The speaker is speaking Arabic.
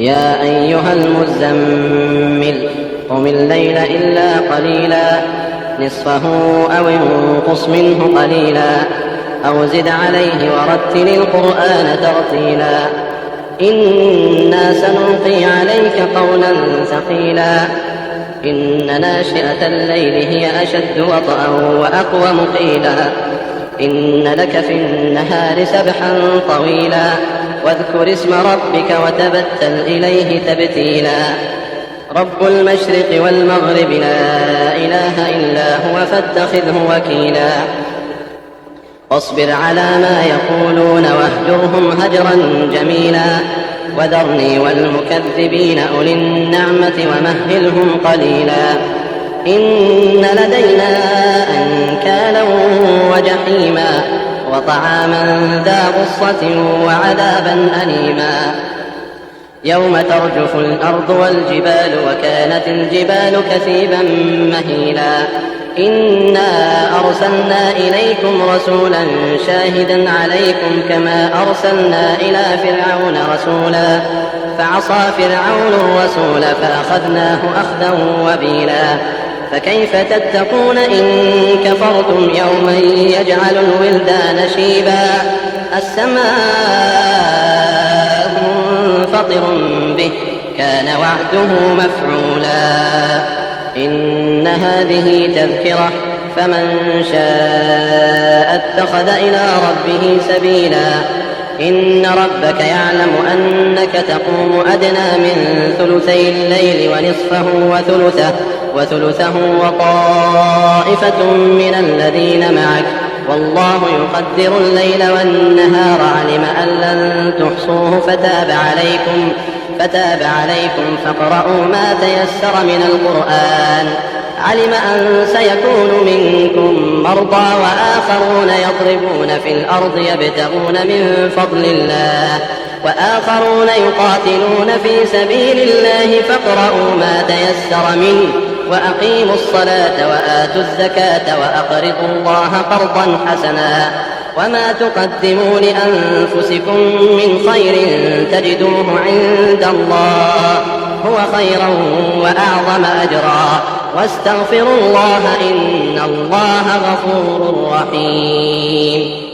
يا أيها المزمل قم الليل إلا قليلا نصفه أو انقص منه قليلا أو زد عليه ورتل القرآن ترتيلا إنا سنلقي عليك قولا ثقيلا إن ناشئة الليل هي أشد وطئا وأقوم قيلا إن لك في النهار سبحا طويلا واذكر اسم ربك وتبتل إليه تبتيلا رب المشرق والمغرب لا إله إلا هو فاتخذه وكيلا واصبر على ما يقولون واهجرهم هجرا جميلا وذرني والمكذبين أولي النعمة ومهلهم قليلا إن لدينا أنكالا وجحيما وطعاما ذا غصة وعذابا أليما يوم ترجف الأرض والجبال وكانت الجبال كثيبا مهيلا إنا أرسلنا إليكم رسولا شاهدا عليكم كما أرسلنا إلى فرعون رسولا فعصى فرعون الرسول فأخذناه أخذا وبيلا فكيف تتقون إن كفرتم يوما يجعل الولدان شيبا السماء منفطر به كان وعده مفعولا إن هذه تذكرة فمن شاء اتخذ إلى ربه سبيلا إن ربك يعلم أنك تقوم أدنى من ثلثي الليل ونصفه وثلثه وطائفة من الذين معك والله يقدر الليل والنهار علم أن لن تحصوه فتاب عليكم فاقرؤوا ما تيسر من القرآن علم أن سيكون منكم مرضى وآخرون يضربون في الأرض يبتغون من فضل الله وآخرون يقاتلون في سبيل الله فاقرؤوا ما تيسر منه وأقيموا الصلاة وآتوا الزكاة وأقرضوا الله قرضا حسنا وما تقدموا لأنفسكم من خير تجدوه عند الله هو خيرا وأعظم أجرا واستغفروا الله إن الله غفور رحيم